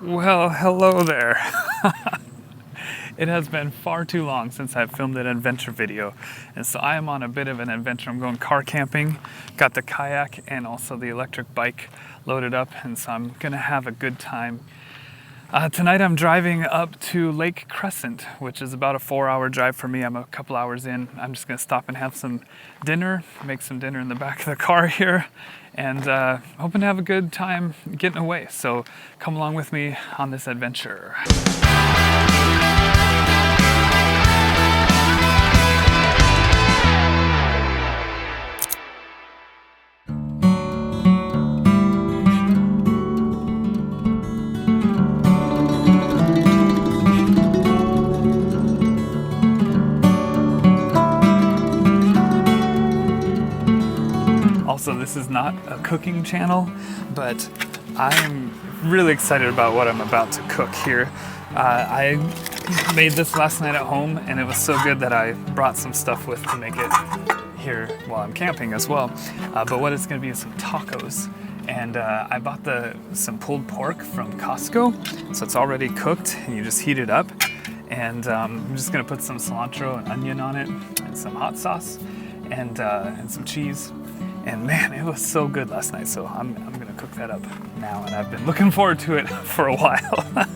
Well, hello there. It has been far too long since I've filmed an adventure video, and so I am on a bit of an adventure. I'm going car camping, got the kayak and also the electric bike loaded up, and so I'm gonna have a good time. Tonight I'm driving up to Lake Crescent, which is about a 4-hour drive for me. I'm a couple hours in. I'm just gonna stop and have some dinner, make some dinner in the back of the car here, and hoping to have a good time getting away. So come along with me on this adventure. Also, this is not a cooking channel, but I'm really excited about what I'm about to cook here. I made this last night at home, and it was so good that I brought some stuff with to make it here while I'm camping as well. But what it's gonna be is some tacos. And I bought some pulled pork from Costco, so it's already cooked, and you just heat it up. And I'm just gonna put some cilantro and onion on it, and some hot sauce, and some cheese. And man, it was so good last night, so I'm gonna cook that up now, and I've been looking forward to it for a while.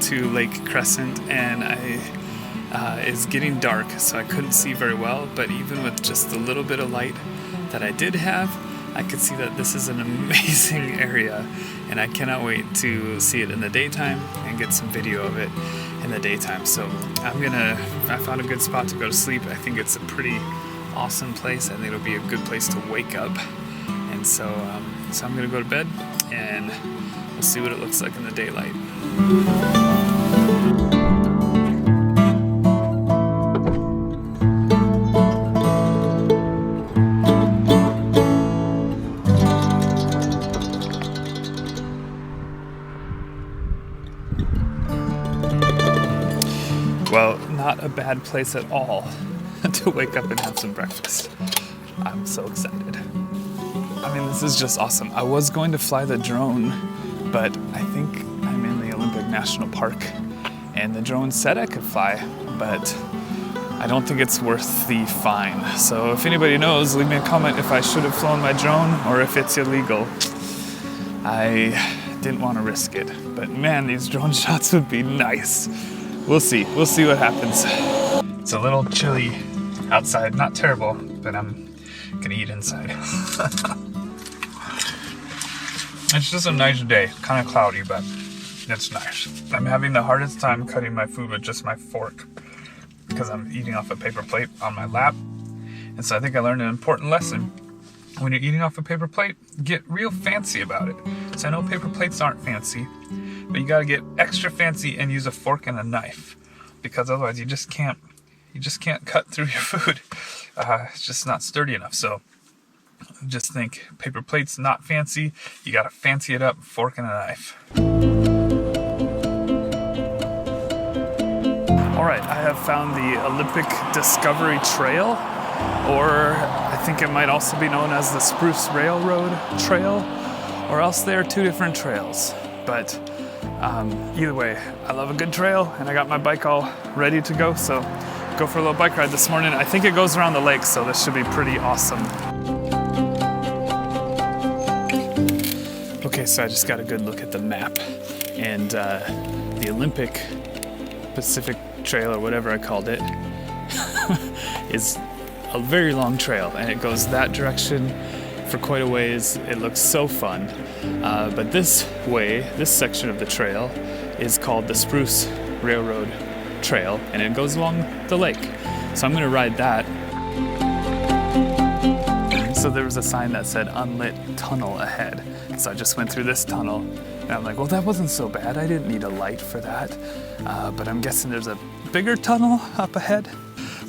To Lake Crescent, and it's getting dark, so I couldn't see very well, but even with just the little bit of light that I did have, I could see that this is an amazing area, and I cannot wait to see it in the daytime and get some video of it in the daytime. So I found a good spot to go to sleep. I think it's a pretty awesome place. I think it'll be a good place to wake up, and so I'm gonna go to bed, and we'll see what it looks like in the daylight. Well, not a bad place at all to wake up and have some breakfast. I'm so excited. I mean, this is just awesome. I was going to fly the drone, but I think I'm in the Olympic National Park, and the drone said I could fly, but I don't think it's worth the fine. So if anybody knows, leave me a comment if I should have flown my drone or if it's illegal. I didn't want to risk it, but man, these drone shots would be nice. We'll see what happens. It's a little chilly outside, not terrible, but I'm gonna eat inside. It's just a nice day, kind of cloudy, but it's nice. I'm having the hardest time cutting my food with just my fork because I'm eating off a paper plate on my lap. And so I think I learned an important lesson. When you're eating off a paper plate, get real fancy about it. So I know paper plates aren't fancy, but you gotta get extra fancy and use a fork and a knife, because otherwise you just can't cut through your food. It's just not sturdy enough. So just think, paper plates not fancy, you gotta fancy it up, fork and a knife. Alright, I have found the Olympic Discovery Trail, or I think it might also be known as the Spruce Railroad Trail, or else they are two different trails. But either way, I love a good trail, and I got my bike all ready to go, so go for a little bike ride this morning. I think it goes around the lake, so this should be pretty awesome. Okay, so I just got a good look at the map, and the Olympic Pacific Trail, or whatever I called it, is a very long trail, and it goes that direction for quite a ways. It looks so fun. But this way, this section of the trail is called the Spruce Railroad Trail, and it goes along the lake. So I'm gonna ride that. So there was a sign that said unlit tunnel ahead. So I just went through this tunnel and I'm like, well, that wasn't so bad. I didn't need a light for that. But I'm guessing there's a bigger tunnel up ahead.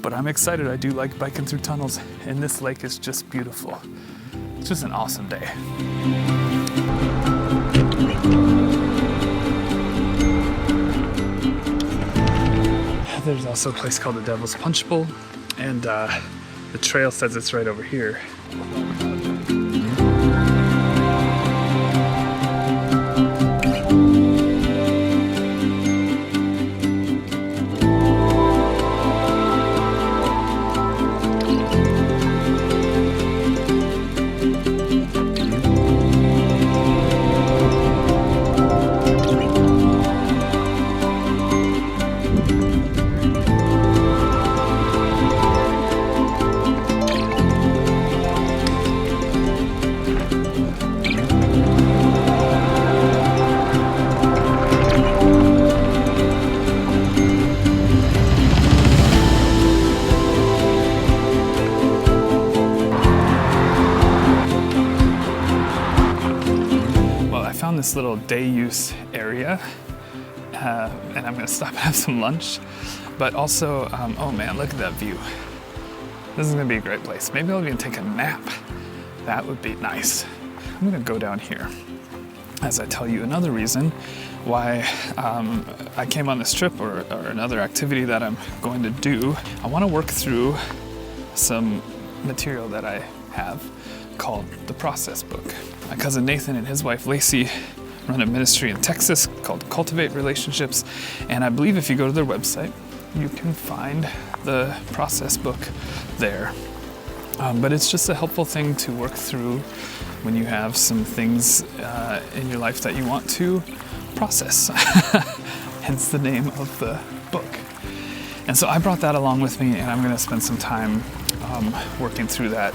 But I'm excited. I do like biking through tunnels, and this lake is just beautiful. It's just an awesome day. There's also a place called the Devil's Punch Bowl, and the trail says it's right over here. This little day use area, and I'm gonna stop and have some lunch, but also oh man, look at that view. This is gonna be a great place. Maybe I'll even take a nap. That would be nice. I'm gonna go down here as I tell you another reason why I came on this trip, or another activity that I'm going to do. I want to work through some material that I have called the Process Book. My cousin Nathan and his wife Lacey run a ministry in Texas called Cultivate Relationships, and I believe if you go to their website, you can find the Process Book there. But it's just a helpful thing to work through when you have some things in your life that you want to process, hence the name of the book. And so I brought that along with me, and I'm going to spend some time working through that.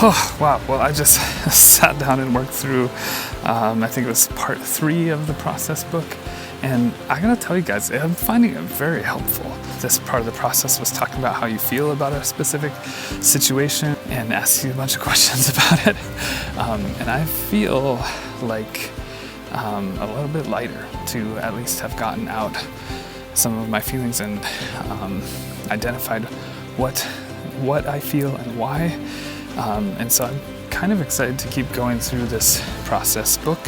Oh, wow. Well, I just sat down and worked through, I think it was part 3 of the Process Book. And I gotta tell you guys, I'm finding it very helpful. This part of the process was talking about how you feel about a specific situation and asking you a bunch of questions about it. And I feel like a little bit lighter to at least have gotten out some of my feelings and identified what I feel and why. And so I'm kind of excited to keep going through this Process Book,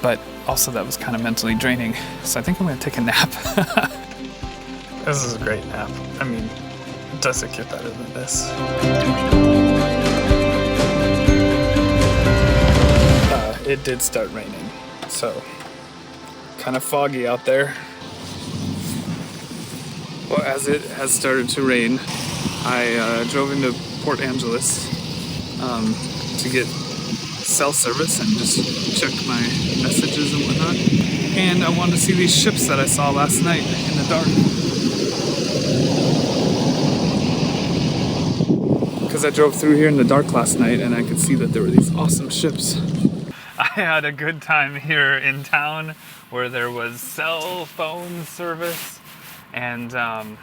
but also that was kind of mentally draining, so I think I'm going to take a nap. This is a great nap. I mean, does it get better than this? It did start raining, so kind of foggy out there. Well, as it has started to rain, I drove into Port Angeles to get cell service and just check my messages and whatnot. And I wanted to see these ships that I saw last night in the dark. Because I drove through here in the dark last night and I could see that there were these awesome ships. I had a good time here in town where there was cell phone service, and I'm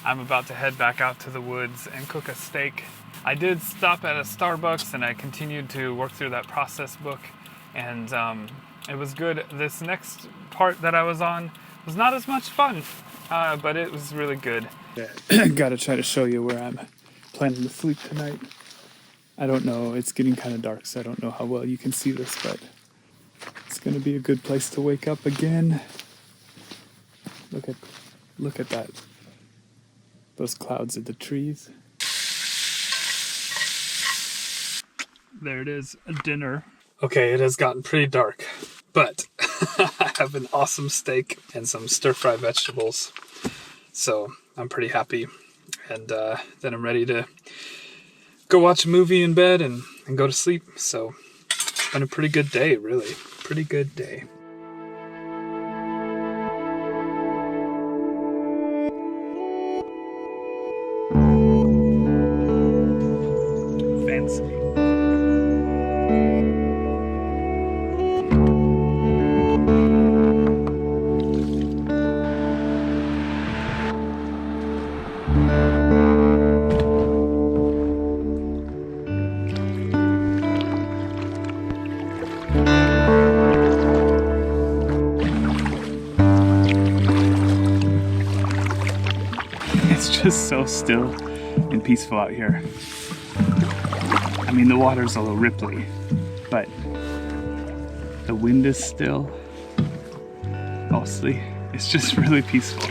about to head back out to the woods and cook a steak. I did stop at a Starbucks and I continued to work through that Process Book, and it was good. This next part that I was on was not as much fun, but it was really good. Gotta try to show you where I'm planning to sleep tonight. I don't know, it's getting kind of dark, so I don't know how well you can see this, but it's gonna be a good place to wake up again. Look at that. Those clouds of the trees. There it is, a dinner. Okay, it has gotten pretty dark, but I have an awesome steak and some stir-fry vegetables, so I'm pretty happy. And then I'm ready to go watch a movie in bed and go to sleep. So it's been a pretty good day, really. Pretty good day. see. It's just so still and peaceful out here. I mean, the water's a little ripply, but the wind is still. Mostly, it's just really peaceful.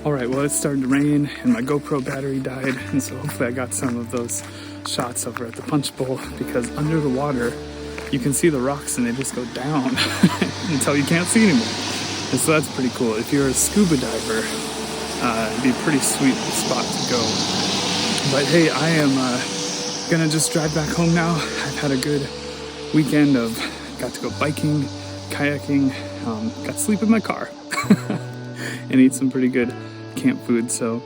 Alright, well, it started to rain and my GoPro battery died, and so hopefully I got some of those shots over at the punch bowl, because under the water you can see the rocks and they just go down until you can't see anymore. And so that's pretty cool. If you're a scuba diver, it'd be a pretty sweet spot to go. But hey, I am gonna just drive back home now. I've had a good weekend of, got to go biking, kayaking, got to sleep in my car and eat some pretty good camp food. So,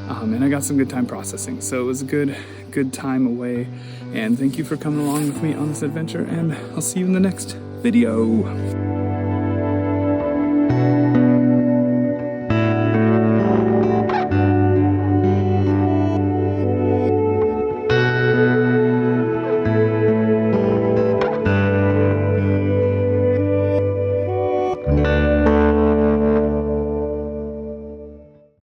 and I got some good time processing. So it was a good time away. And thank you for coming along with me on this adventure, and I'll see you in the next video.